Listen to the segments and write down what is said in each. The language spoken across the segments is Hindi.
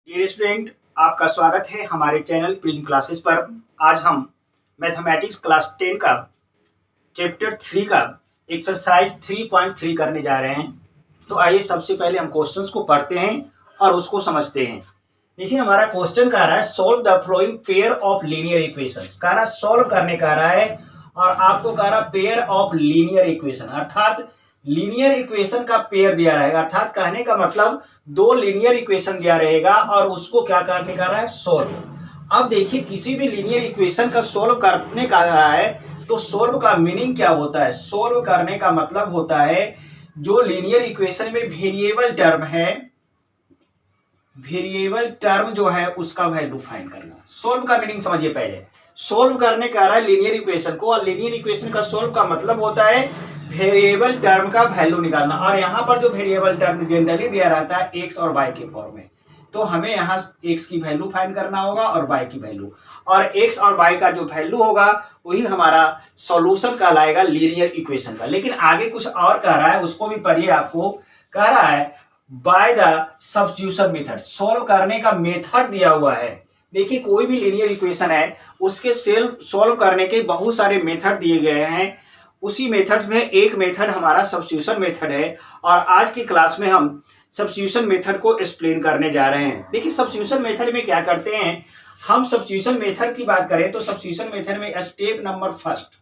डियर स्टूडेंट, आपका स्वागत है हमारे चैनल प्रिज्म क्लासेस पर। आज हम मैथमेटिक्स क्लास 10 का चैप्टर 3 का एक्सरसाइज 3.3 करने जा रहे हैं। तो आइए सबसे पहले हम क्वेश्चंस को पढ़ते हैं और उसको समझते हैं। देखिए, हमारा क्वेश्चन कह रहा है solve the flowing pair of linear equations. कह रहा है सॉल्व करने कह रहा है और आपको कह रहा है पेयर ऑफ लीनियर इक्वेशन, अर्थात लीनियर इक्वेशन का पेयर दिया रहेगा। अर्थात कहने का मतलब दो लीनियर इक्वेशन दिया रहेगा और उसको क्या करने का रहा है, सोल्व। अब देखिए, किसी भी लीनियर इक्वेशन का सोल्व करने का रहा है तो सोल्व का मीनिंग क्या होता है? सोल्व करने का मतलब होता है जो लीनियर इक्वेशन में वेरिएबल टर्म है, वेरिएबल टर्म जो है उसका वैल्यू फाइंड करना। सोल्व का मीनिंग समझिए पहले। सोल्व करने का रहा है लीनियर इक्वेशन को, और लीनियर इक्वेशन का सोल्व का मतलब होता है वेरिएबल टर्म का वैल्यू निकालना। और यहाँ पर जो वेरिएबल टर्म जनरली दिया रहता है एक्स और वाई के फॉर्म में, तो हमें यहाँ एक्स की वैल्यू फाइंड करना होगा और वाई की वैल्यू, और एक्स और वाई का जो वैल्यू होगा वही हमारा सॉल्यूशन कहलाएगा लीनियर इक्वेशन का। लेकिन आगे कुछ और कह रहा है, उसको भी पढ़िए। आपको कह रहा है by the substitution method. Solve करने का मेथड दिया हुआ है। देखिए, कोई भी लीनियर इक्वेशन है उसके सोल्व करने के बहुत सारे मेथड दिए गए हैं। उसी मेथड में एक मेथड हमारा सब्स्टिट्यूशन मेथड है, और आज की क्लास में हम सब्स्टिट्यूशन मेथड को एक्सप्लेन करने जा रहे हैं। देखिए, सब्स्टिट्यूशन मेथड में क्या करते हैं हम। सब्स्टिट्यूशन मेथड की बात करें तो सब्स्टिट्यूशन मेथड में स्टेप नंबर फर्स्ट,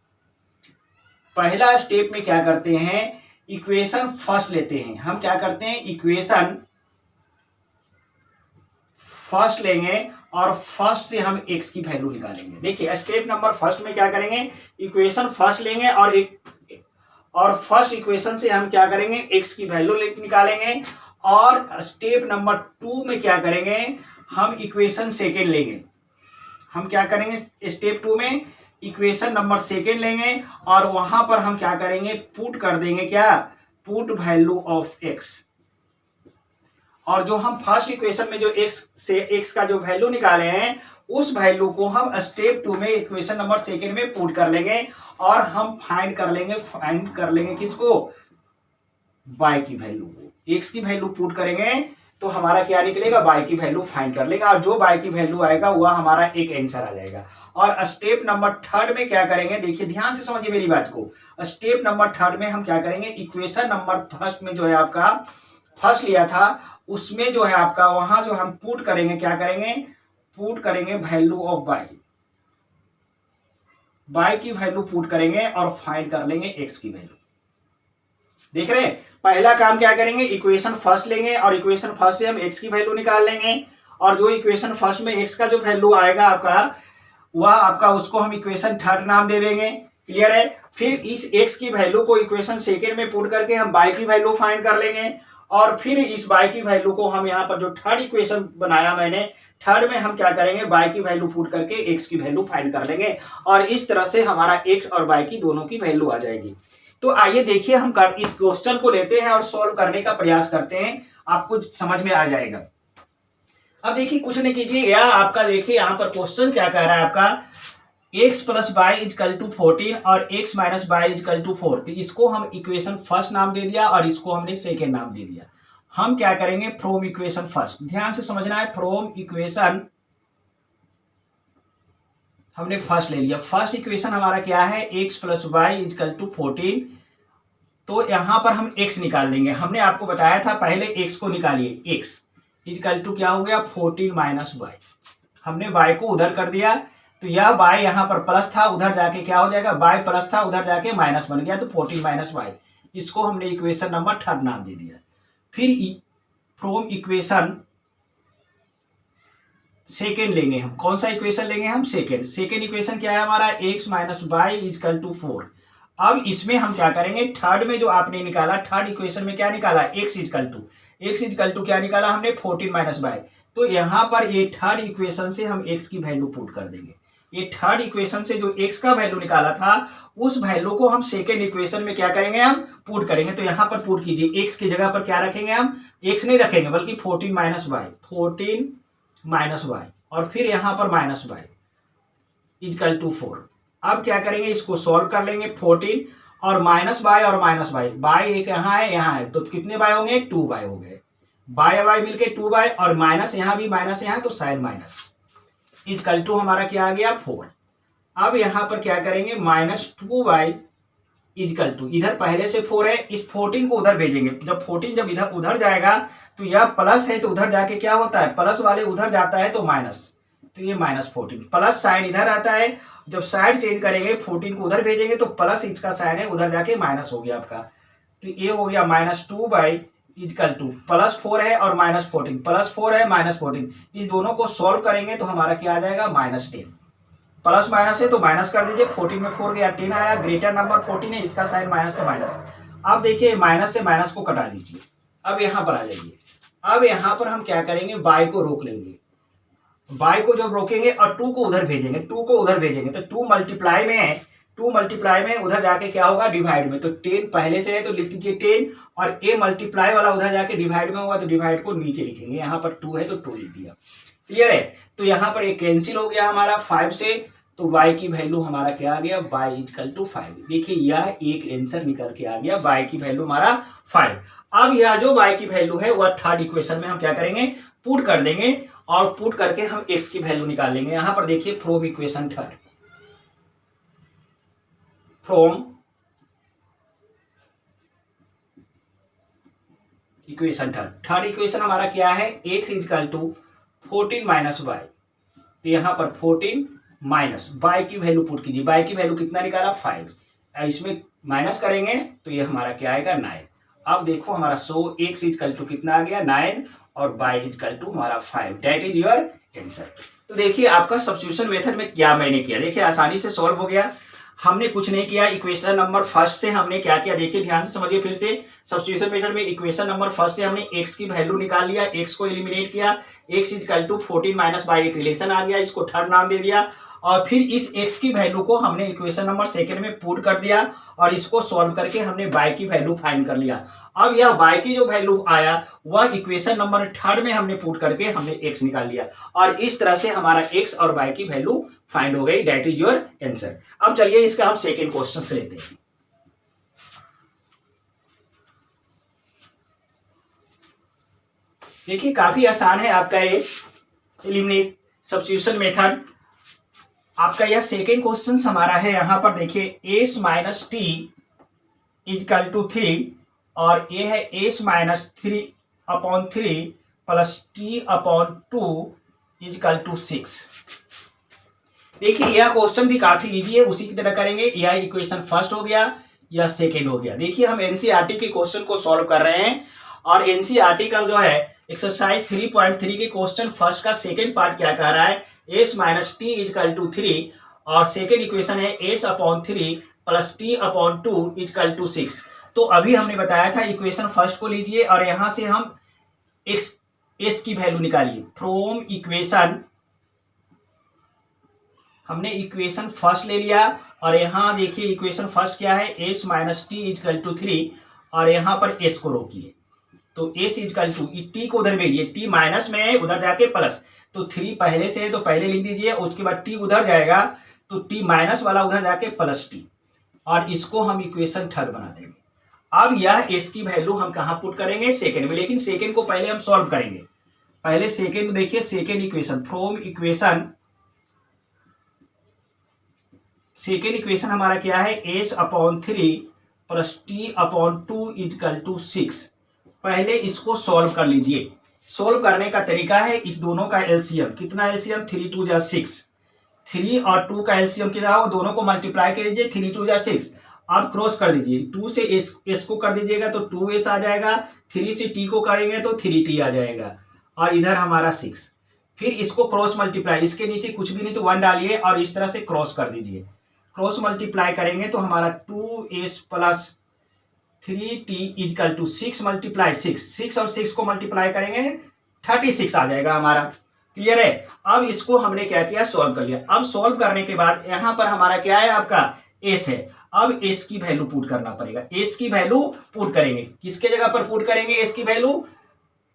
पहला स्टेप में क्या करते हैं, इक्वेशन फर्स्ट लेते हैं। हम क्या करते हैं, इक्वेशन फर्स्ट लेंगे और फर्स्ट से हम x की वैल्यू निकालेंगे। देखिए, स्टेप नंबर फर्स्ट में क्या करेंगे, इक्वेशन फर्स्ट लेंगे और फर्स्ट इक्वेशन से हम क्या करेंगे, x की वैल्यू निकालेंगे। और स्टेप नंबर 2 में क्या करेंगे, हम इक्वेशन सेकेंड लेंगे। हम क्या करेंगे, स्टेप 2 में इक्वेशन नंबर सेकेंड लेंगे और वहां पर हम क्या करेंगे, पुट कर देंगे, क्या, पुट वैल्यू ऑफ x। और जो हम फर्स्ट इक्वेशन में जो x का जो वैल्यू निकाले हैं उस वैल्यू को हम स्टेप 2 में इक्वेशन नंबर सेकेंड में पुट कर लेंगे और हम फाइंड कर लेंगे किसको, y की वैल्यू को। x की वैल्यू पुट करेंगे तो हमारा क्या निकलेगा, y की वैल्यू फाइंड कर लेगा, और जो y की वैल्यू आएगा वह हमारा एक आंसर आ जाएगा। और स्टेप नंबर थर्ड में क्या करेंगे, देखिए ध्यान से समझिए मेरी बात को। स्टेप नंबर थर्ड में हम क्या करेंगे, इक्वेशन नंबर फर्स्ट में जो है आपका फर्स्ट लिया था उसमें जो है आपका वहां जो हम पुट करेंगे, क्या करेंगे, पुट करेंगे वैल्यू ऑफ y की वैल्यू पुट करेंगे और फाइंड कर लेंगे x की वैल्यू। देख रहे हैं, पहला काम क्या करेंगे, इक्वेशन फर्स्ट लेंगे और इक्वेशन फर्स्ट से हम x की वैल्यू निकाल लेंगे, और जो इक्वेशन फर्स्ट में x का जो वैल्यू आएगा आपका वह आपका उसको हम इक्वेशन थर्ड नाम दे देंगे। क्लियर है। फिर इस x की वैल्यू को इक्वेशन सेकेंड में पुट करके हम y की वैल्यू फाइंड कर लेंगे, और फिर इस y की वैल्यू को हम यहाँ पर जो थर्ड इक्वेशन बनाया मैंने, थर्ड में हम क्या करेंगे, y की वैल्यू पुट करके x की वैल्यू फाइंड कर लेंगे, और इस तरह से हमारा x और y की दोनों की वैल्यू आ जाएगी। तो आइए देखिए, हम इस क्वेश्चन को लेते हैं और सॉल्व करने का प्रयास करते हैं, आपको समझ में आ जाएगा। अब देखिए, कुछ नहीं कीजिए, यह आपका देखिए यहाँ पर क्वेश्चन क्या कह रहा है आपका, x plus y equal to 14 और x minus y equal to 4। तो इसको हम इक्वेशन फर्स्ट नाम दे दिया और इसको हमने सेकेंड नाम दे दिया। हम क्या करेंगे, फ्रॉम इक्वेशन फर्स्ट, ध्यान से समझना है, फ्रॉम इक्वेशन हमने फर्स्ट ले लिया। फर्स्ट इक्वेशन हमारा क्या है, x plus y equal to 14। तो यहां पर हम x निकाल लेंगे। हमने आपको बताया था पहले x को निकालिए, x इजकल टू क्या हो गया, 14 माइनस वाई। हमने y को उधर कर दिया, तो यह y यहाँ पर प्लस था, उधर जाके क्या हो जाएगा, y प्लस था उधर जाके माइनस बन गया, तो 14 माइनस वाई। इसको हमने इक्वेशन नंबर थर्ड नाम दे दिया। फिर फ्रॉम इक्वेशन सेकेंड लेंगे हम, कौन सा इक्वेशन लेंगे हम, सेकेंड इक्वेशन क्या है हमारा, x minus y equal to 4। अब इसमें हम क्या करेंगे, थर्ड में जो आपने निकाला, थर्ड इक्वेशन में क्या निकाला, x इजकल टू क्या निकाला हमने, 14 माइनस वाई। तो यहाँ पर ये थर्ड इक्वेशन से हम x की वैल्यू पुट कर देंगे। ये थर्ड इक्वेशन से जो x का वैल्यू निकाला था उस वैल्यू को हम सेकेंड इक्वेशन में क्या करेंगे, हम पुट करेंगे। तो यहाँ पर पुट कीजिए, x की जगह पर क्या रखेंगे, हम x नहीं रखेंगे बल्कि 14 माइनस वाई, और फिर यहाँ पर माइनस वाई इजकल टू 4। अब क्या करेंगे, इसको सॉल्व कर लेंगे। 14 और माइनस वाई, बाई एक यहाँ है, तो कितने बाय होंगे, 2 बाय हो गए। बाय बाय मिलके 2 बाय और माइनस यहाँ भी माइनस यहाँ तो साइन माइनस इजकल टू हमारा क्या आ गया 4। अब यहाँ पर क्या करेंगे -2y इजकल टू इधर पहले से 4 है, इस 14 को उधर भेजेंगे। जब 14 जब इधर उधर जाएगा तो यह प्लस है तो उधर जाके क्या होता है प्लस वाले उधर जाता है तो माइनस, तो ये -14 प्लस साइन इधर आता है। जब साइड चेंज करेंगे 14 को उधर भेजेंगे तो प्लस इसका साइन है उधर जाके माइनस हो गया आपका, तो ये हो गया -2 इजकल टू +4 है और -14 +4 है -14 इस दोनों को सॉल्व करेंगे तो हमारा क्या आ जाएगा -10। प्लस माइनस है तो माइनस कर दीजिए, 14 में 4 गया 10 आया, ग्रेटर नंबर 14 है इसका साइन माइनस तो माइनस। अब देखिए माइनस से माइनस को कटा दीजिए। अब यहाँ पर आ जाइए, अब यहाँ पर हम क्या करेंगे बाय को रोक लेंगे। बाय को जब रोकेंगे और 2 को उधर भेजेंगे, 2 को उधर भेजेंगे तो 2 मल्टीप्लाई में है, 2 मल्टीप्लाई में उधर जाके क्या होगा डिवाइड में, तो 10 पहले से है तो लिख दीजिए 10 और a मल्टीप्लाई वाला उधर जाके डिवाइड में होगा तो डिवाइड को नीचे लिखेंगे, यहाँ पर 2 है तो 2 लिख दिया। क्लियर है, तो यहाँ पर एक कैंसिल हो गया हमारा 5 से, तो y की वैल्यू हमारा क्या आ गया y इक्वल टू 5। देखिए यह एक आंसर निकल के आ गया, y की वैल्यू हमारा 5। अब यह जो y की वैल्यू है वह थर्ड इक्वेशन में हम क्या करेंगे पुट कर देंगे और पुट करके हम x की वैल्यू निकाल लेंगे। यहां पर देखिए from equation third, from equation third equation हमारा क्या है x equal to 14 minus y, तो यहां पर 14 माइनस y की वैल्यू पुट कीजिए, y की वैल्यू कितना निकाला 5, इसमें माइनस करेंगे तो ये हमारा क्या आएगा 9। अब देखो हमारा सो x इक्वल टू कितना आ गया 9 और y इक्वल टू हमारा 5, दैट इज योर आंसर। तो देखिए आपका सब्स्टिट्यूशन मेथड में क्या मैंने किया, देखिए आसानी से सॉल्व हो गया। हमने कुछ नहीं किया, इक्वेशन नंबर फर्स्ट से हमने क्या किया देखिए ध्यान से समझिए फिर से। सब्स्टिट्यूशन मेथड में इक्वेशन नंबर फर्स्ट से हमने x की वैल्यू निकाल लिया, x को एलिमिनेट किया, x equal to 14 minus y एक रिलेशन आ गया, इसको थर्ड नाम दे दिया और फिर इस x की वैल्यू को हमने इक्वेशन नंबर सेकंड में पुट कर दिया और इसको सॉल्व करके हमने y की वैल्यू फाइंड कर लिया। अब यह y की जो वैल्यू आया वह इक्वेशन नंबर थर्ड में हमने पुट करके हमने x निकाल लिया और इस तरह से हमारा x और y की वैल्यू फाइंड हो गई, दैट इज योर आंसर। अब चलिए इसका हम सेकंड क्वेश्चन से लेते हैं। देखिए काफी आसान है आपका ये एलिमिनेट सब्स्टिट्यूशन मेथड। आपका यह सेकेंड क्वेश्चन हमारा है, यहां पर देखिए s minus t equal to 3 और ये है s minus 3/3 plus t/2 equal to 6। देखिए यह क्वेश्चन भी काफी इजी है, उसी की तरह करेंगे। यह इक्वेशन फर्स्ट हो गया, यह सेकेंड हो गया। देखिए हम एनसीईआरटी के क्वेश्चन को सॉल्व कर रहे हैं और एनसीईआरटी का जो है एक्सरसाइज 3.3 के क्वेश्चन फर्स्ट का सेकेंड पार्ट क्या कह रहा है, s minus t equal to 3 और सेकेंड इक्वेशन है s/3 plus t/2 equal to 6। तो अभी हमने बताया था इक्वेशन फर्स्ट को लीजिए और यहां से हम एस की वैल्यू निकालिए। फ्रॉम इक्वेशन हमने इक्वेशन फर्स्ट ले लिया और यहां देखिए इक्वेशन फर्स्ट क्या है s minus t equal to 3 और यहां पर s को रोकिए, तो s इजकल टू टी को उधर भेजिए, टी माइनस में है उधर जाके प्लस, तो 3 पहले से है तो पहले लिख दीजिए, उसके बाद टी उधर जाएगा तो टी माइनस वाला उधर जाके प्लस टी और इसको हम इक्वेशन थर्ड बना देंगे। अब यह s की वैल्यू हम कहां पुट करेंगे सेकेंड में, लेकिन सेकेंड को पहले हम सॉल्व करेंगे। पहले सेकेंड देखिए, second equation from equation second equation हमारा क्या है s/3 plus t/2 equal to 6। पहले इसको सॉल्व कर लीजिए। सॉल्व करने का तरीका है इस दोनों का एलसीएम, कितना एलसीएम 3 2 जा 6, 3 और 2 का एलसीएम कितना हो, दोनों को मल्टीप्लाई कर दीजिए, 3 2 जा 6। अब क्रॉस कर दीजिए, 2 से s को कर दीजिएगा तो 2s आ जाएगा, 3 से t को करेंगे तो 3t आ जाएगा और इधर हमारा 6। फिर इसको क्रॉस मल्टीप्लाई, इसके नीचे कुछ भी नहीं तो 1 डालिए और इस तरह से क्रॉस कर दीजिए। क्रॉस मल्टीप्लाई करेंगे तो हमारा 2s plus 3t is equal to 6 multiply 6 और 6 को मल्टीप्लाई करेंगे 36 आ जाएगा हमारा। क्लियर है, अब इसको हमने क्या किया सॉल्व कर लिया। अब सॉल्व करने के बाद यहां पर हमारा क्या है आपका s है, अब s की वैल्यू पुट करना पड़ेगा। s की वैल्यू पुट करेंगे, किसके जगह पर पुट करेंगे s की वैल्यू,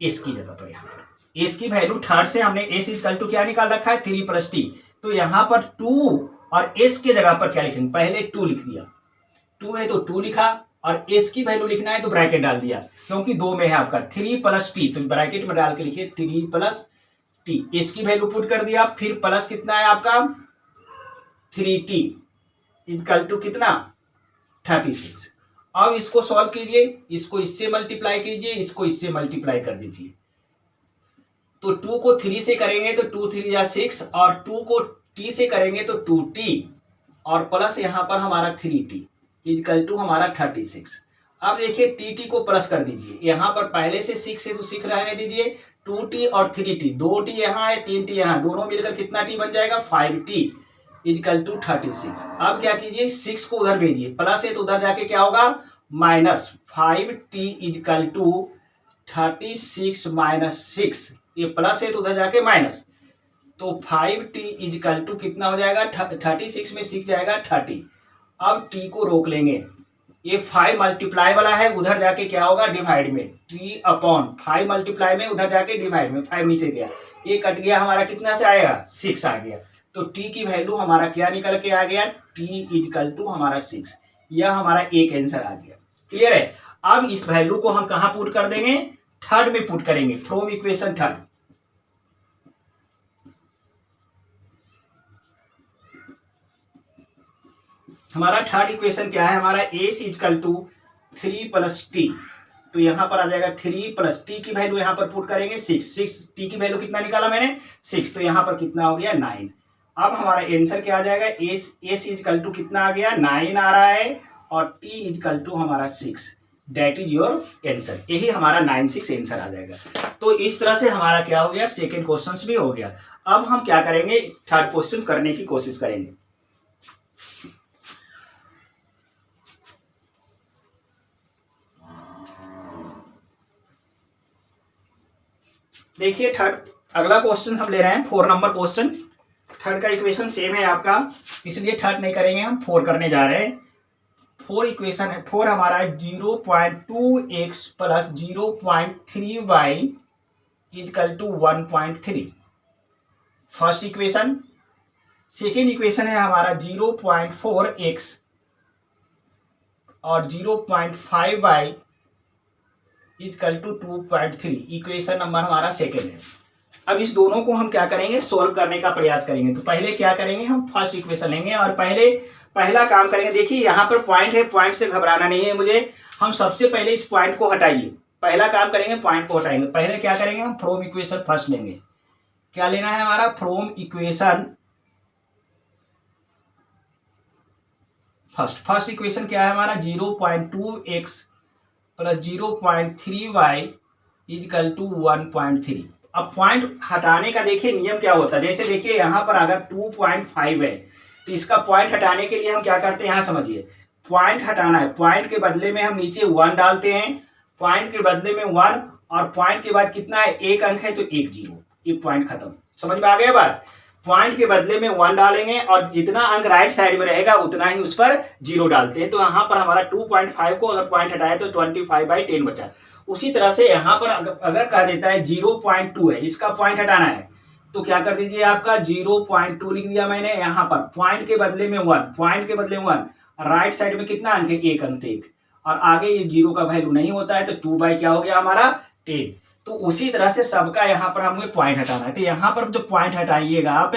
s की जगह पर। यहाँ पर s की वैल्यू थर्ड से हमने s इजकल टू क्या निकाल रखा है 3 प्लस t, तो यहाँ पर 2 और s के जगह पर क्या लिखेंगे, पहले 2 लिख दिया, 2 है तो 2 लिखा और एस की वैल्यू लिखना है तो ब्रैकेट डाल दिया, क्योंकि 2 में है आपका 3 + टी, तो ब्रैकेट में डाल के लिखिए 3 + टी। एस की वैल्यू पुट कर दिया, फिर प्लस कितना है आपका 3t इक्वल टू कितना 36। अब इसको सॉल्व कीजिए, इसको इससे मल्टीप्लाई कीजिए, इसको इससे मल्टीप्लाई कर दीजिए। तो 2 को 3 से करेंगे तो 2 3 या 6, और 2 को t से करेंगे तो 2t, और प्लस यहां पर हमारा 3t इक्वल टू हमारा 36। अब देखिए टी को प्लस कर दीजिए, यहां पर पहले से 6 है तो 6 रहने दीजिए, 2t और 3t, 2t यहां है 3t यहां, दोनों मिलकर कितना t बन जाएगा 5t इक्वल टू 36। अब क्या कीजिए 6 को उधर भेजिए, प्लस है तो उधर जाके क्या होगा minus, 5t equal to 36 minus 6, ये प्लस है तो उधर जाके माइनस, तो 5t इक्वल टू कितना हो जाएगा 36 में 6 जाएगा 30। अब t को रोक लेंगे, ये 5 मल्टीप्लाई वाला है, उधर जाके क्या होगा डिवाइड में, t अपॉन 5 मल्टीप्लाई में उधर जाके डिवाइड में, 5 नीचे गया, ये कट गया, हमारा कितना से आएगा 6 आ गया। तो t की वैल्यू हमारा क्या निकल के आ गया, t इक्वल टू हमारा 6। यह हमारा एक आंसर आ गया। क्लियर है। अब इस वैल्यू को हम कहां पुट कर देंगे, थर्ड में पुट करेंगे, फ्रॉम इक्वेशन थर्ड। हमारा थर्ड इक्वेशन क्या है, हमारा एस इक्वल टू 3 + टी, तो यहां पर आ जाएगा 3 + टी की वैल्यू यहां पर पुट करेंगे 6 टी की वैल्यू कितना निकाला मैंने 6, तो यहां पर कितना हो गया 9। अब हमारा आंसर क्या आ जाएगा, एस इक्वल टू कितना आ गया 9 आ रहा है, और टी इक्वल टू हमारा 6, दैट इज योर आंसर। यही हमारा 96 आंसर आ जाएगा। तो इस तरह से हमारा क्या हो गया, सेकेंड क्वेश्चन भी हो गया। अब हम क्या करेंगे, थर्ड क्वेश्चन करने की कोशिश करेंगे। देखिए थर्ड अगला क्वेश्चन हम ले रहे हैं 4 नंबर क्वेश्चन। थर्ड का इक्वेशन सेम है आपका, इसलिए थर्ड नहीं करेंगे, हम 4 करने जा रहे हैं। 4 इक्वेशन है, 4 हमारा है 0.2x + 0.3y equal to 1.3 first equation. Second equation है हमारा 0.4x और 0.5y equal to 2.3, equation number हमारा सेकेंड है। अब इस दोनों को हम क्या करेंगे, सोल्व करने का प्रयास करेंगे। तो पहले क्या करेंगे, हम फर्स्ट इक्वेशन लेंगे और पहला काम करेंगे। देखिए यहाँ पर पॉइंट है, पॉइंट से घबराना नहीं है मुझे, हम सबसे पहले इस पॉइंट को हटाइए। पहला काम करेंगे पॉइंट को हटाएंगे। पहले क्या करेंगे, हम फ्रॉम इक्वेशन फर्स्ट लेंगे। क्या लेना है हमारा, from equation first. First equation क्या है हमारा 0.2x + 0.3y इक्वल टू 1.3। अब पॉइंट हटाने का देखिए नियम क्या होता है। जैसे देखिए यहाँ पर अगर 2.5 है तो इसका पॉइंट हटाने के लिए हम क्या करते हैं, यहाँ समझिए, पॉइंट हटाना है, पॉइंट के बदले में हम नीचे 1 डालते हैं, पॉइंट के बदले में 1, और पॉइंट के बाद कितना है, एक अंक है तो 1 0, ये पॉइंट खत्म। समझ में आ गया बात। पॉइंट के बदले में 1 डालेंगे और जितना अंक राइट साइड में रहेगा उतना ही उस पर 0 डालते हैं। तो यहाँ पर हमारा 2.5 को अगर पॉइंट हटाए तो 25/10 बचा। उसी तरह से यहाँ पर अगर कह देता है 0.2 है, इसका पॉइंट हटाना है, तो क्या कर दीजिए, आपका 0.2 लिख दिया मैंने। यहाँ पर पॉइंट के बदले में 1, पॉइंट के बदले में 1, राइट साइड में कितना अंक है, एक अंक, एक, और आगे ये 0 का वैल्यू नहीं होता है तो 2 क्या हो गया हमारा 10। तो उसी तरह से सबका यहाँ पर हमें पॉइंट हटाना है। तो यहाँ पर जो पॉइंट हटाइएगा आप,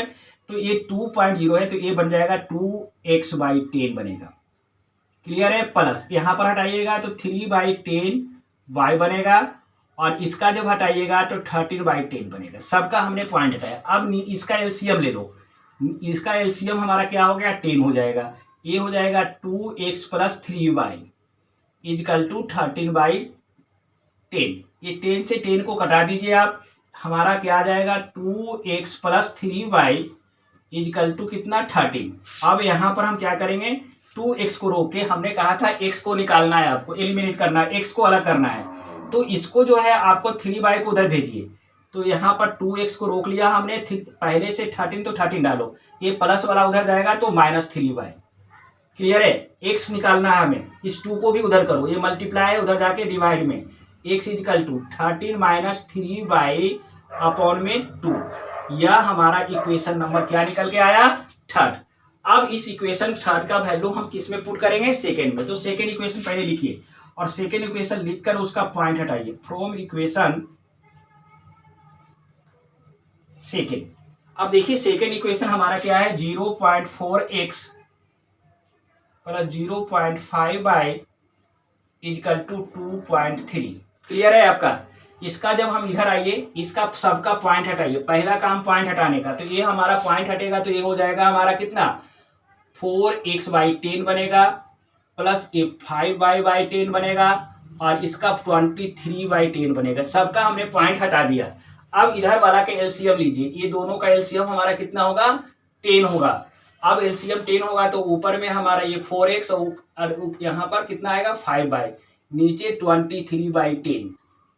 तो ये 2.0 है तो ये बन जाएगा 2x/10 बनेगा। क्लियर है। प्लस यहाँ पर हटाइएगा तो 3/10y बनेगा, और इसका जब हटाइएगा तो 13/10 बनेगा। सबका हमने पॉइंट हटाया। अब इसका एलसीएम ले लो, इसका एलसीएम हमारा क्या हो गया 10 हो जाएगा। ये हो जाएगा 2x + 3y इक्वल टू 13/10। ये 10 से 10 को कटा दीजिए आप, हमारा क्या आ जाएगा 2x + 3y इक्वल टू कितना 13। अब यहाँ पर हम क्या करेंगे, 2x को रोक के, हमने कहा था x को निकालना है, आपको एलिमिनेट करना है, x को अलग करना है, तो इसको जो है आपको 3y को उधर भेजिए। तो यहाँ पर 2x को रोक लिया हमने, पहले से 13 तो 13 डालो, ये प्लस वाला उधर जाएगा तो -3y। क्लियर है। x निकालना है हमें, इस 2 को भी उधर करो, ये मल्टीप्लाई है उधर जाके डिवाइड में, x equal to 13 - 3y upon में 2। यह हमारा इक्वेशन नंबर क्या निकल के आया, थर्ड। अब इस इक्वेशन थर्ड का वैल्यू हम किस में पुट करेंगे, सेकेंड में। तो सेकेंड इक्वेशन पहले लिखिए और सेकेंड इक्वेशन लिखकर उसका पॉइंट हटाइए। From equation second. अब देखिए सेकेंड इक्वेशन हमारा क्या है, 0.4x plus 0.5 y equal to 2.3। Clear है आपका। इसका जब हम इधर आइए, इसका सबका पॉइंट हटाइए, पहला काम पॉइंट हटाने का। तो ये हमारा पॉइंट हटेगा तो ये हो जाएगा हमारा कितना, 4x/10 बनेगा प्लस 5y/10 बनेगा और इसका 23/10 बनेगा। सबका हमने पॉइंट हटा दिया। अब इधर वाला का एलसीएम लीजिए, ये दोनों का एलसीएम हमारा कितना होगा, 10 होगा। अब एलसीएम 10 होगा तो ऊपर में हमारा ये 4x और यहाँ पर कितना आएगा 5y, नीचे 23/10।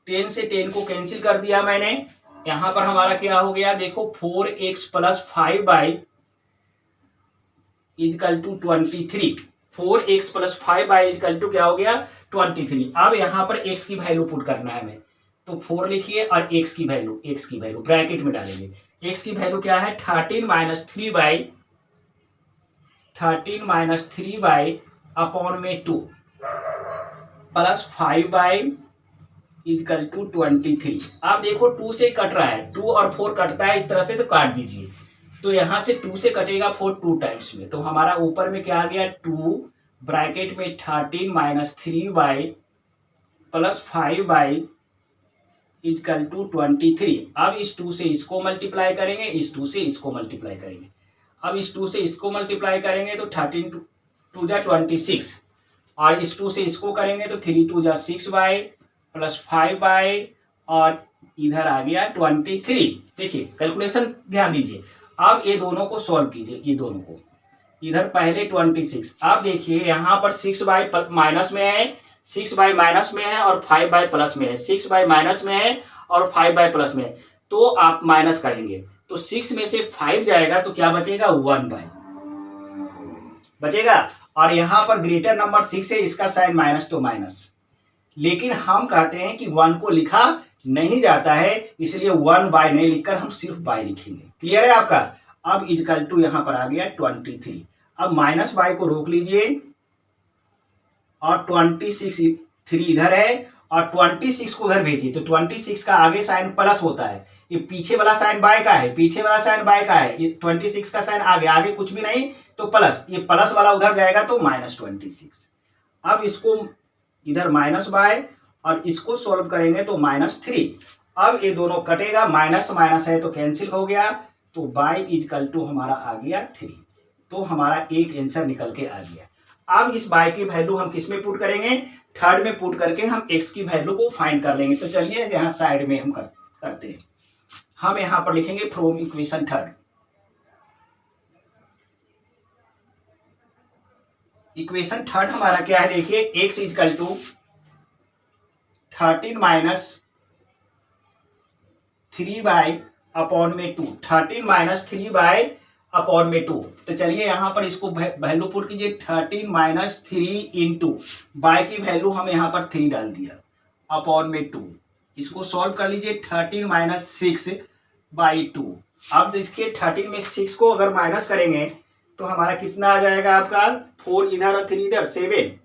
10 से 10 को कैंसिल कर दिया मैंने। यहाँ पर हमारा क्या हो गया, देखो 4x plus 5y equal to 23। 4x plus 5y equal to क्या हो गया, 23। अब यहाँ पर x की वैल्यू पुट करना है हमें, तो 4 लिखिए और x की वैल्यू ब्रैकेट में डालेंगे। x की वैल्यू क्या है, 13 - 3y अपॉन में 2 प्लस 5y इजकल टू 23। अब देखो 2 से कट रहा है, 2 और 4 कटता है इस तरह से, तो काट दीजिए। तो यहां से 2 से कटेगा 4 2 टाइम्स में, तो हमारा ऊपर में क्या आ गया 2 ब्रैकेट में 13 - 3y plus 5y equal to 23। अब इस 2 से इसको मल्टीप्लाई करेंगे, इस 2 से इसको मल्टीप्लाई करेंगे। अब इस 2 से इसको मल्टीप्लाई करेंगे तो 13 2 जा 26 और इस 2 से इसको करेंगे तो 3 2 जा 6y प्लस 5y और इधर आ गया 23। देखिए कैलकुलेशन ध्यान दीजिए। अब ये दोनों को सॉल्व कीजिए, ये दोनों को, इधर पहले 26। अब देखिए यहाँ पर 6y माइनस में है, 6y माइनस में है और 5y प्लस में है। 6y माइनस में है और 5y प्लस में है, तो आप माइनस करेंगे तो 6 में से 5 जाएगा तो क्या बचेगा, 1y बचेगा। और यहाँ पर ग्रेटर नंबर 6 है, इसका साइन माइनस तो माइनस, लेकिन हम कहते हैं कि 1 को लिखा नहीं जाता है, इसलिए 1y नहीं लिखकर हम सिर्फ y लिखेंगे। क्लियर है आपका। अब इजकल टू यहाँ पर आ गया 23। अब माइनस y को रोक लीजिए और 26 3 इधर है और 26 को उधर भेजिए, तो 26 का आगे साइन प्लस होता है, ये पीछे वाला साइन बाय का है, पीछे वाला साइन बाय का है, ये 26 का साइन आगे, आगे कुछ भी नहीं तो प्लस, ये प्लस वाला उधर जाएगा तो -26। अब इसको इधर माइनस बाय और इसको सॉल्व करेंगे तो -3। अब ये दोनों कटेगा, माइनस माइनस है तो कैंसिल हो गया, तो y इजकल टू हमारा आ गया 3। तो हमारा एक आंसर निकल के आ गया। अब इस y की वैल्यू हम किस में पुट करेंगे, थर्ड में पुट करके हम x की वैल्यू को फाइंड कर लेंगे। तो चलिए यहाँ साइड में हम करते हैं। हम यहाँ पर लिखेंगे from equation third. Equation third हमारा क्या है, देखिए x equal to 13 - 3y upon में 2। 13 - 3y अपॉन में 2। तो चलिए यहाँ पर इसको वैल्यू पुट कीजिए, 13 - 3 इंटू y की वैल्यू हम यहाँ पर 3 डाल दिया अपॉन में 2। इसको सॉल्व कर लीजिए, 13 - 6/2। अब इसके 13 में 6 को अगर माइनस करेंगे तो हमारा कितना आ जाएगा आपका, 4 इधर और 3 इधर, 7।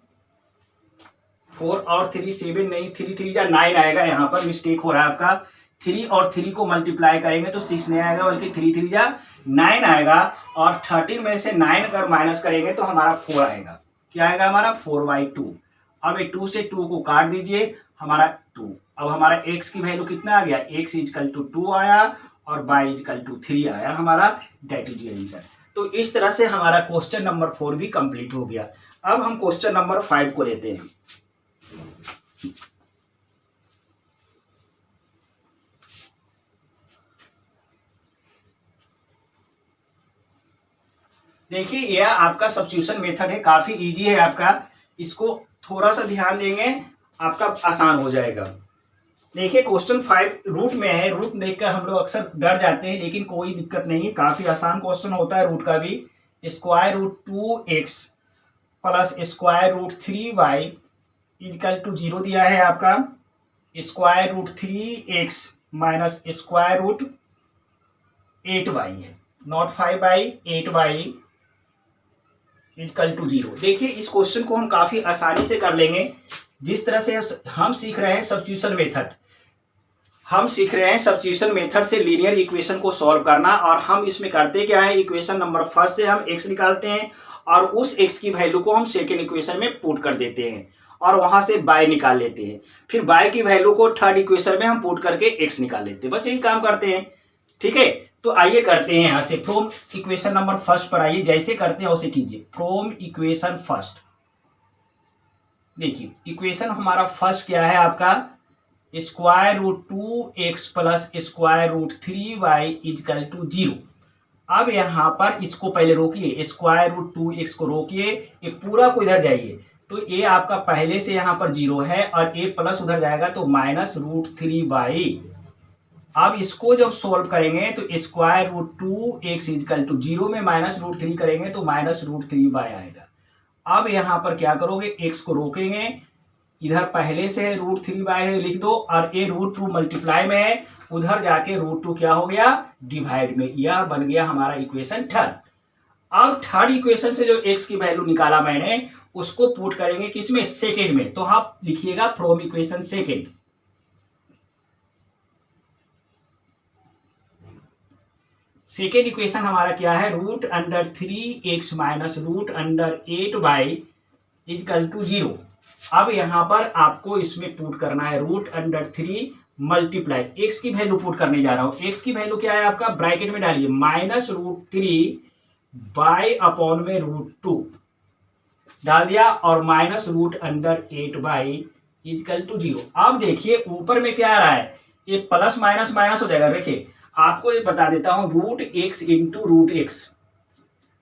4 और 3 7 नहीं, 3 3 जा 9 आएगा। यहाँ पर मिस्टेक हो रहा है आपका, 3 और 3 को मल्टीप्लाई करेंगे तो 6 नहीं आएगा बल्कि 3 3 जा 9 आएगा। और 13 में से 9 अगर माइनस करेंगे तो हमारा 4 आएगा। क्या आएगा हमारा, 4/2। अब ये 2 से 2 को काट दीजिए, हमारा 2। अब हमारा x की वैल्यू कितना आ गया, x इजकल टू 2 आया और y इजकल टू 3 आया हमारा, दैट इज योर आंसर। तो इस तरह से हमारा क्वेश्चन नंबर 4 भी कंप्लीट हो गया। अब हम क्वेश्चन नंबर 5 को लेते हैं। देखिए यह आपका सब्स्टिट्यूशन मेथड है, काफी इजी है आपका, इसको थोड़ा सा ध्यान देंगे आपका आसान हो जाएगा। देखिए क्वेश्चन 5 रूट में है, रूट देखकर हम लोग अक्सर डर जाते हैं, लेकिन कोई दिक्कत नहीं है, काफी आसान क्वेश्चन होता है रूट का भी। √2x plus √3y equal to 0 दिया है आपका, √3x माइनस √8y है, नॉट 5/8y इक्वल टू 0। देखिए इस क्वेश्चन को हम काफी आसानी से कर लेंगे। जिस तरह से हम सीख रहे हैं सब्स्टिट्यूशन मेथड, हम सीख रहे हैं सब्स्टिट्यूशन मेथड से लीनियर इक्वेशन को सॉल्व करना। और हम इसमें करते क्या है, इक्वेशन नंबर फर्स्ट से हम x निकालते हैं और उस x की वैल्यू को हम सेकेंड इक्वेशन में पुट कर देते हैं और वहां से y निकाल लेते हैं। फिर y की वैल्यू को थर्ड इक्वेशन में हम पुट करके x निकाल लेते हैं। बस यही काम करते हैं। ठीक है, तो आइए करते हैं यहां से फ्रॉम इक्वेशन नंबर फर्स्ट पर आइए, जैसे करते हैं वैसे कीजिए। फ्रॉम इक्वेशन फर्स्ट, देखिए इक्वेशन हमारा फर्स्ट क्या है आपका, square root 2x plus square root 3y equal to 0। अब यहाँ पर इसको पहले रोकिए, स्क्वायर रूट 2x को रोकिए, ये पूरा को इधर जाइए तो ये आपका पहले से यहाँ पर 0 है और ये प्लस उधर जाएगा तो माइनस रूट 3y। अब इसको जब सोल्व करेंगे तो square root 2x is equal to 0 में माइनस रूट 3 करेंगे तो माइनस रूट 3y आएगा। अब यहाँ पर क्या करोगे, x को रोकेंगे, इधर पहले से रूट 3y है लिख दो और ये रूट 2 मल्टीप्लाई में है, उधर जाके रूट 2 क्या हो गया, डिवाइड में। यह बन गया हमारा इक्वेशन थर्ड। अब थर्ड इक्वेशन से जो x की वैल्यू निकाला मैंने उसको पुट करेंगे किसमें, सेकेंड में। तो आप लिखिएगा from equation second. Second equation हमारा क्या है, root under 3x minus root under 8y equal to 0। अब यहां पर आपको इसमें पुट करना है रूट अंडर 3 मल्टीप्लाई, एक्स की वैल्यू पुट करने जा रहा हूं। एक्स की वैल्यू क्या है आपका, ब्रैकेट में डालिए माइनस रूट 3 बाय अपॉन में रूट 2 डाल दिया और minus root under 8y equal to 0। अब देखिए ऊपर में क्या आ रहा है, ये प्लस माइनस माइनस हो जाएगा। देखिए आपको ये बता देता हूं, root x into root x,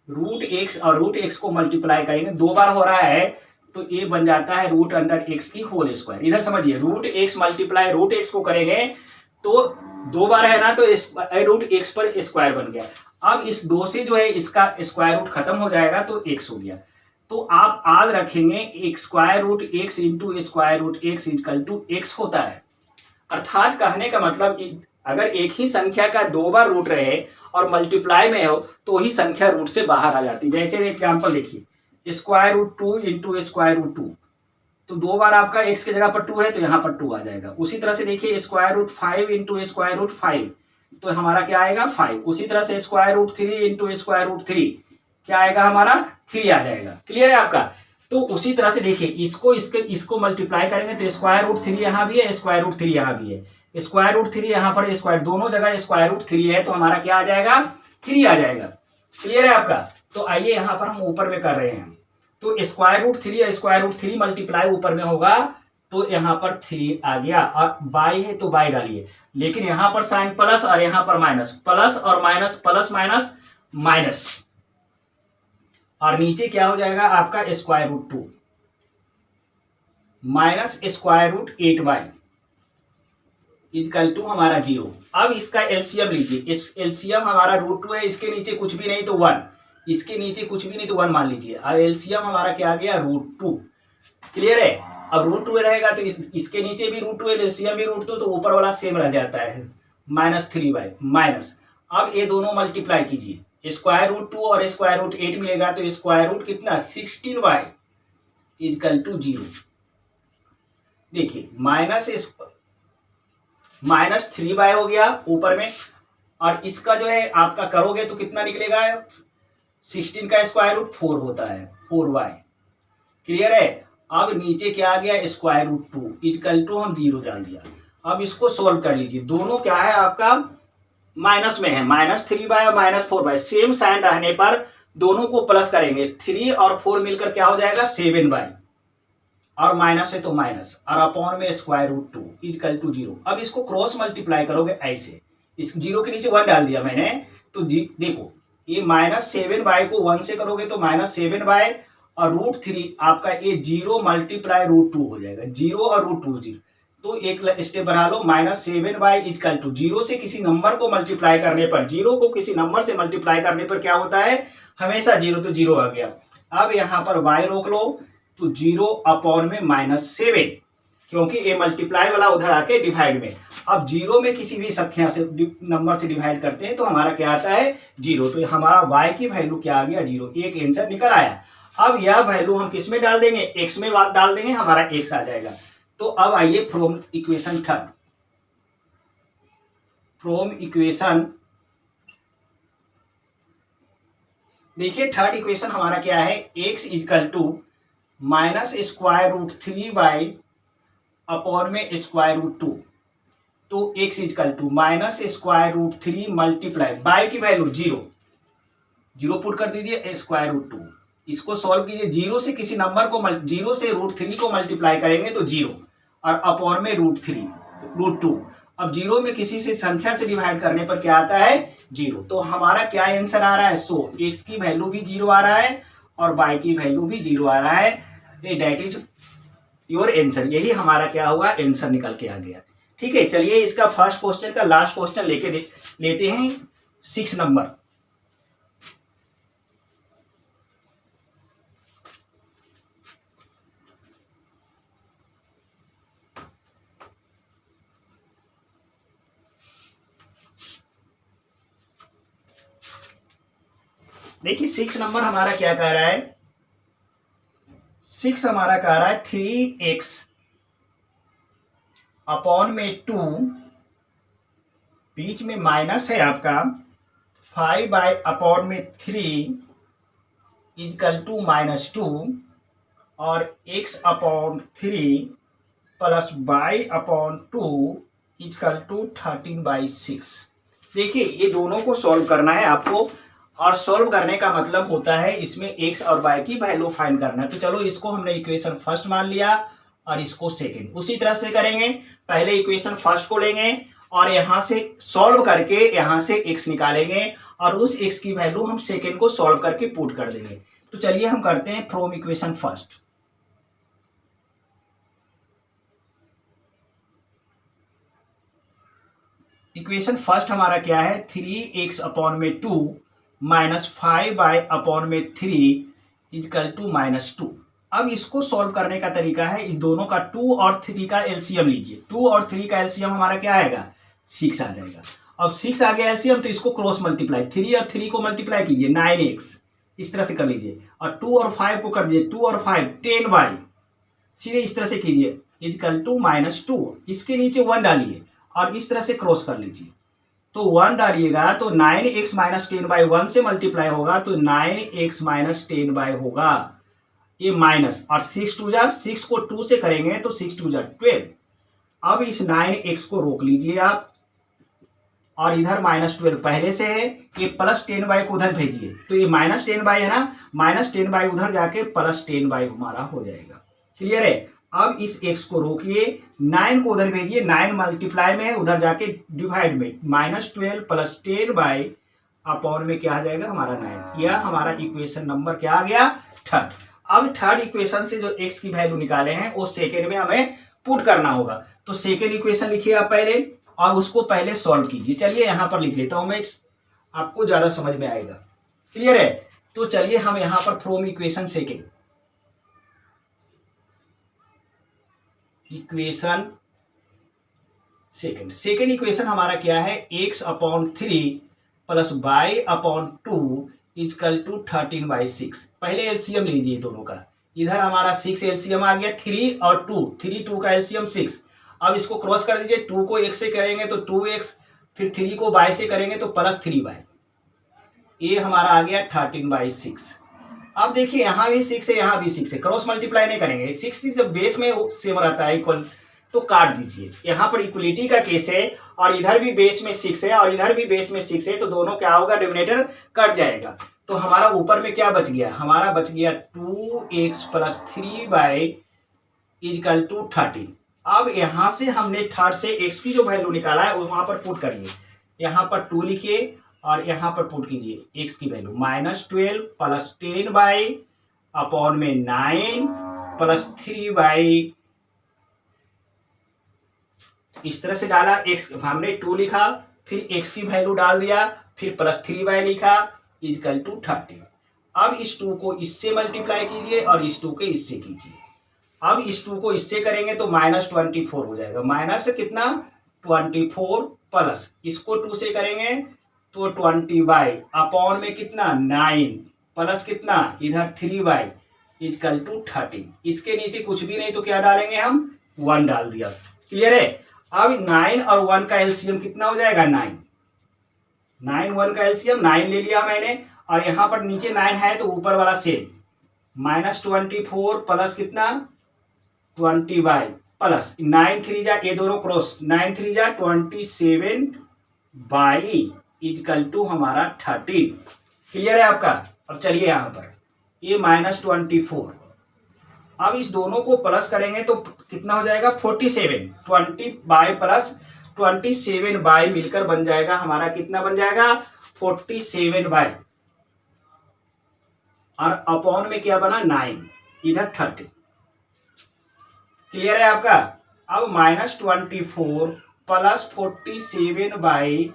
root x और रूट एक्स को मल्टीप्लाई करेंगे, दो बार हो रहा है तो ये बन जाता है रूट अंडर एक्स की होल स्क्वायर। इधर समझिए, root x multiply root x को करेंगे तो दो बार है ना, तो रूट एक्स पर स्क्वायर बन गया। अब इस दो से जो है इसका स्क्वायर रूट खत्म हो जाएगा तो एक्स हो गया। तो आप आज रखेंगे एक square root x into square root x equal to x होता है। अर्थात कहने का मतलब अगर एक ही संख्या का दो बार रूट रहे और मल्टीप्लाई में हो तो ही संख्या रूट से बाहर आ जाती है। जैसे एग्जाम्पल देखिए, square root 2 into square root 2, तो दो बार आपका x की जगह पर 2 है तो यहाँ पर 2 आ जाएगा। उसी तरह से देखिए square root 5 into square root 5, तो हमारा क्या आएगा 5। उसी तरह से square root 3 into square root 3 क्या आएगा हमारा 3 आ जाएगा। क्लियर है आपका। तो उसी तरह से देखिए इसको मल्टीप्लाई करेंगे तो स्क्वायर रूट 3 यहाँ भी है, स्क्वायर रूट 3 यहाँ भी है, स्क्वायर रूट 3 यहाँ पर स्क्वायर, दोनों जगह स्क्वायर रूट 3 है तो हमारा क्या आ जाएगा 3 आ जाएगा। क्लियर है आपका। तो आइए यहाँ पर हम ऊपर में कर रहे हैं, तो स्क्वायर रूट 3 या स्क्वायर रूट 3 मल्टीप्लाई ऊपर में होगा तो यहाँ पर 3 आ गया और बाई है तो बाई डालिए, लेकिन यहाँ पर साइन प्लस और यहाँ पर माइनस, प्लस और माइनस, प्लस माइनस माइनस, और नीचे क्या हो जाएगा आपका square root 2 minus square root 8y equal to हमारा 0। अब इसका एलसीएम लीजिए, इस एलसीएम हमारा रूट 2 है, इसके नीचे कुछ भी नहीं तो 1, इसके नीचे कुछ भी नहीं तो 1 मान लीजिए, और एलसीएम हमारा क्या आ गया रूट 2। क्लियर है। अब रूट 2 रहेगा तो इसके नीचे भी रूट 2 है, एलसीएम भी रूट 2, तो ऊपर वाला सेम रह जाता है माइनस 3y माइनस। अब ये दोनों मल्टीप्लाई कीजिए, स्क्वायर रूट 2 और स्क्वायर रूट 8 मिलेगा तो स्क्वायर रूट कितना 16y इक्वल टू 0। देखिए माइनस 3y हो गया ऊपर में, और इसका जो है आपका करोगे तो कितना निकलेगा, 16 का स्क्वायर रूट 4 होता है 4y। क्लियर है। अब नीचे क्या आ गया स्क्वायर रूट 2 इक्वल टू हम 0 डाल दिया। अब इसको सोल्व कर लीजिए, दोनों क्या है आपका माइनस में है, माइनस 3y और माइनस 4y, सेम साइन रहने पर दोनों को प्लस करेंगे, 3 और 4 मिलकर क्या हो जाएगा 7y, और माइनस है तो माइनस, और अपॉन में स्क्वायर रूट 2 इक्वल टू 0। अब इसको क्रॉस मल्टीप्लाई करोगे ऐसे, इस 0 के नीचे 1 डाल दिया मैंने, तो देखो ये माइनस 7y को 1 से करोगे तो माइनस 7y, और रूट 3 आपका ये 0 मल्टीप्लाई रूट 2 हो जाएगा, 0 और रूट 2 0, तो एक स्टेप बढ़ा लो, माइनस 7y इक्वल टू 0 से किसी नंबर को मल्टीप्लाई करने पर, 0 को किसी नंबर से मल्टीप्लाई करने पर क्या होता है हमेशा 0, तो 0 आ गया। अब यहाँ पर y रोक लो तो 0 अपॉन में माइनस 7, क्योंकि ये मल्टीप्लाई वाला उधर आके डिवाइड में। अब जीरो में किसी भी संख्या से नंबर से डिवाइड करते हैं तो हमारा क्या आता है, जीरो। तो हमारा y की वैल्यू क्या आ गया, जीरो। एक आंसर निकल आया। अब यह वैल्यू हम किस में डाल देंगे, x में डाल देंगे, हमारा x आ जाएगा। तो अब आइए from equation third, from equation, देखिए थर्ड इक्वेशन हमारा क्या है, x equal to minus square root 3y upon में स्क्वायर रूट 2। तो x equal to minus square root 3 multiply by की वैल्यू जीरो, जीरो पुट कर दीजिए, स्क्वायर रूट 2। इसको सॉल्व कीजिए, जीरो से किसी नंबर को जीरो से रूट 3 को मल्टीप्लाई करेंगे तो जीरो, और अपॉन में रूट 3 रूट 2। अब जीरो में किसी से संख्या से डिवाइड करने पर क्या आता है, जीरो। तो हमारा क्या आंसर आ रहा है, सो x की वैल्यू भी जीरो आ रहा है और y की वैल्यू भी जीरो आ रहा है। That is your answer. यही हमारा क्या हुआ, आंसर निकल के आ गया। ठीक है, चलिए इसका फर्स्ट क्वेश्चन का लास्ट क्वेश्चन लेते हैं 6 नंबर। देखिए 6 नंबर हमारा क्या कह रहा है, 6 हमारा कह रहा है 3x अपॉन में 2, बीच में माइनस है आपका, 5 बाय अपॉन में 3 इजकल टू माइनस 2, और x upon 3 plus y upon 2 equal to 13/6। देखिए ये दोनों को सॉल्व करना है आपको, और सॉल्व करने का मतलब होता है इसमें x और y की वैल्यू फाइंड करना है। तो चलो इसको हमने इक्वेशन फर्स्ट मान लिया और इसको सेकंड। उसी तरह से करेंगे, पहले इक्वेशन फर्स्ट को लेंगे और यहां से सॉल्व करके यहां से x निकालेंगे, और उस x की वैल्यू हम सेकंड को सॉल्व करके पुट कर देंगे। तो चलिए हम करते हैं from equation first. Equation first हमारा क्या है, 3x अपॉन में 2 माइनस 5 बाय अपॉन में 3 इजकल टू माइनस 2। अब इसको सॉल्व करने का तरीका है, इस दोनों का 2 और 3 का एलसीएम लीजिए। 2 और 3 का एलसीएम हमारा क्या आएगा, 6 आ जाएगा। अब 6 आ गया एलसीएम, तो इसको क्रॉस मल्टीप्लाई, 3 और 3 को मल्टीप्लाई कीजिए, 9x, इस तरह से कर लीजिए। और 2 और 5 को कर दीजिए, 2 और 5 10y, सीधे इस तरह से कीजिए, इजकल टू माइनस 2। इसके नीचे 1 डालिए और इस तरह से क्रॉस कर लीजिए। तो 1 डालिएगा तो 9x माइनस 10/1 से मल्टीप्लाई होगा, तो 9x माइनस 10 होगा, ये माइनस, और 6 2 जा 6 को 2 से करेंगे तो 6 2 जा 12। अब इस 9x को रोक लीजिए आप, और इधर माइनस 12 पहले से है, ये प्लस 10 को उधर भेजिए, तो ये माइनस 10 है ना, माइनस 10 उधर जाके प्लस 10 हमारा हो जाएगा। क्लियर है। अब इस x को रोकिए, 9 को उधर भेजिए, 9 मल्टीप्लाई में है, उधर जाके डिवाइड में, माइनस 12 प्लस 10 अपॉन में क्या आ जाएगा हमारा 9। यह हमारा इक्वेशन नंबर क्या आ गया, थर्ड। अब थर्ड इक्वेशन से जो x की वैल्यू निकाले हैं वो सेकेंड में हमें पुट करना होगा। तो सेकेंड इक्वेशन लिखिए आप पहले, और उसको पहले सॉल्व कीजिए। चलिए यहाँ पर लिख लेता हूँ मैं, आपको ज्यादा समझ में आएगा। क्लियर है। तो चलिए हम यहाँ पर from equation second, equation second equation हमारा क्या है, x upon 3 plus y upon 2 equal to 13/6। पहले एलसीएम लीजिए दोनों का, इधर हमारा 6 एलसीएम आ गया, 3 और 2, 3 2 का एलसीएम 6। अब इसको क्रॉस कर दीजिए, 2 को x से करेंगे तो 2x, फिर 3 को y से करेंगे तो प्लस 3y, ये हमारा आ गया 13/6। अब देखिए यहाँ भी 6 है, यहाँ भी 6 है, क्रॉस मल्टीप्लाई नहीं करेंगे। 6 जब बेस में सेम रहता है इक्वल, तो काट दीजिए। यहाँ पर इक्वलिटी का केस है, और इधर भी बेस में 6 है और इधर भी बेस में 6 है, तो दोनों क्या होगा, डिनोमिनेटर कट जाएगा। तो हमारा ऊपर में क्या बच गया, हमारा बच गया 2x plus 3y equal to 13। अब यहाँ से हमने थर्ड से x की जो वैल्यू निकाला है वहां पर पुट करिए, यहाँ पर 2 लिखिए और यहाँ पर पुट कीजिए x की value, minus 12 plus 10y upon में 9 प्लस 3y, इस तरह से डाला। x हमने 2 लिखा, फिर x की वैल्यू डाल दिया, फिर प्लस 3y लिखा इजकल टू 13। अब इस 2 को इससे मल्टीप्लाई कीजिए और इस 2 को इससे कीजिए। अब इस 2 को इससे करेंगे तो -24 हो जाएगा। माइनस कितना 24 प्लस इसको 2 से करेंगे तो 20 अपॉन में कितना 9 प्लस कितना इधर 3 इजकल टू 13। इसके नीचे कुछ भी नहीं तो क्या डालेंगे हम 1 डाल दिया। क्लियर है। अब 9 और 1 का एलसीएम कितना हो जाएगा 9। 9 1 का एलसीएम 9 ले लिया मैंने और यहां पर नीचे 9 है तो ऊपर वाला सेम -24 प्लस कितना 20 प्लस 9 3 जा ये दोनों क्रॉस 9 3 जा 27 इजकल टू हमारा 13। क्लियर है आपका। अब चलिए यहां पर ये -24 अब इस दोनों को प्लस करेंगे तो कितना हो जाएगा 47 20 प्लस 27 मिलकर बन जाएगा हमारा कितना बन जाएगा 47 और अपॉन में क्या बना 9 इधर 30। क्लियर है आपका। अब -24 प्लस 47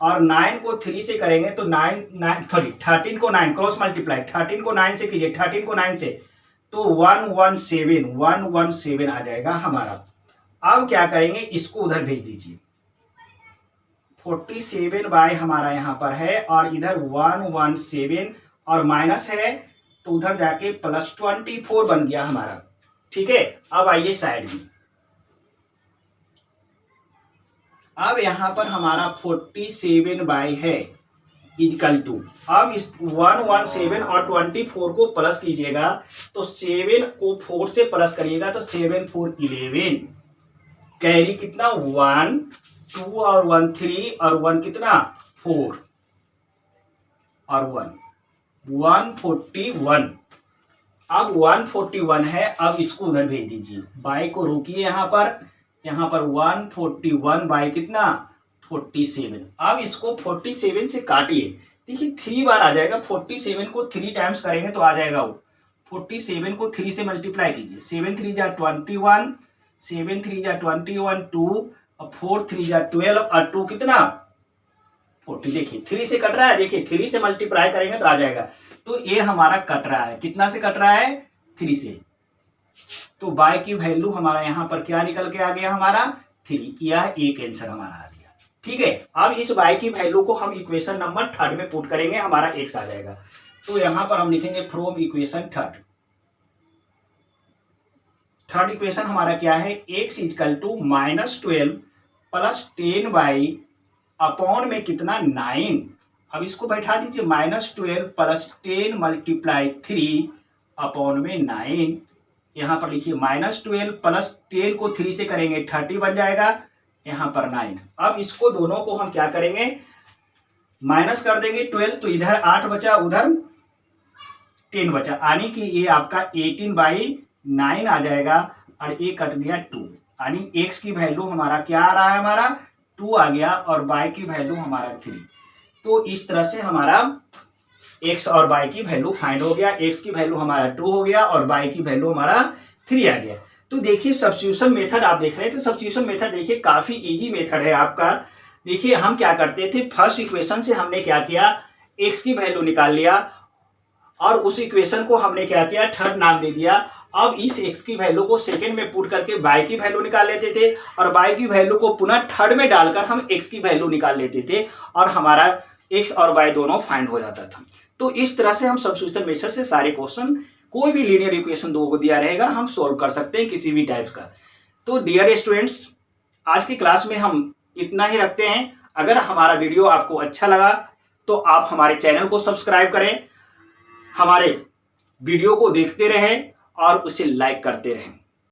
और 9 को 3 से करेंगे तो 13 को 9 क्रॉस मल्टीप्लाई 13 को 9 से कीजिए 13 को 9 से तो 117 आ जाएगा हमारा। अब क्या करेंगे इसको उधर भेज दीजिए 47 हमारा यहाँ पर है और इधर 117 और माइनस है तो उधर जाके +24 बन गया हमारा। ठीक है। अब आइए साइड में। अब यहां पर हमारा 47 है इक्वल टू अब इस 117 और 24 को प्लस कीजिएगा तो 7 को 4 से प्लस करिएगा तो 7 4 11 कैरी कितना 1 2 और 1 3 और 1 कितना 4 और 141। अब 141 है। अब इसको उधर भेज दीजिए बाई को रोकिए यहाँ पर 141 बाई कितना 47। अब इसको 47 से काटिए देखिए 3 बार आ जाएगा। 47 को 3 टाइम्स करेंगे तो आ जाएगा वो 47 को 3 से मल्टीप्लाई कीजिए 7 3 जा 21 7 3 जा 21 2 और 4 3 जा 12 और 2 कितना 40। देखिए 3 से कट रहा है। देखिए 3 से मल्टीप्लाई करेंगे तो आ जाएगा। तो ये हमारा कट रहा है कितना से कट रहा है 3 से। तो बाय की वैल्यू हमारा यहाँ पर क्या निकल के आ गया हमारा 3। यह एक आंसर हमारा आ गया। ठीक है। अब इस बाय की वैल्यू को हम इक्वेशन नंबर 3 में पुट करेंगे हमारा x आ जाएगा। तो यहाँ पर हम लिखेंगे फ्रॉम इक्वेशन 3 इक्वेशन हमारा क्या है x equal to -12 plus 10 upon में कितना 9। अब इसको बैठा दीजिए -12 प्लस 10 मल्टीप्लाई 3 अपॉन में 9। यहाँ पर लिखिए -12 प्लस 10 को 3 से करेंगे 30 बन जाएगा यहाँ पर 9। अब इसको दोनों को हम क्या करेंगे माइनस कर देंगे 12 तो इधर 8 बचा उधर 10 बचा यानी कि ये आपका 18/9 आ जाएगा और ये कट गया 2 यानी x की वैल्यू हमारा क्या आ रहा है हमारा 2 आ गया और y की वैल्यू हमारा 3। तो इस तरह से हमारा x और y की वैल्यू फाइंड हो गया। x की वैल्यू हमारा 2 हो गया और y की वैल्यू हमारा 3 आ गया। तो देखिए सब्स्टिट्यूशन मेथड आप देख रहे हैं। तो सब्स्टिट्यूशन मेथड देखिए काफी इजी मेथड है आपका। देखिए हम क्या करते थे फर्स्ट इक्वेशन से हमने क्या किया x की वैल्यू निकाल लिया और उस इक्वेशन को हमने क्या किया थर्ड नाम दे दिया। अब इस x की वैल्यू को सेकंड में पुट करके y की वैल्यू निकाल लेते थे और y की वैल्यू को पुनः थर्ड में डालकर हम x की वैल्यू निकाल लेते थे और हमारा x और y दोनों फाइंड हो जाता था। तो इस तरह से हम सब्स्टिट्यूशन मेथड से सारे क्वेश्चन कोई भी लीनियर इक्वेशन दो को दिया रहेगा हम सोल्व कर सकते हैं किसी भी टाइप का। तो डियर स्टूडेंट्स आज की क्लास में हम इतना ही रखते हैं। अगर हमारा वीडियो आपको अच्छा लगा तो आप हमारे चैनल को सब्सक्राइब करें, हमारे वीडियो को देखते रहें और उसे लाइक करते रहें।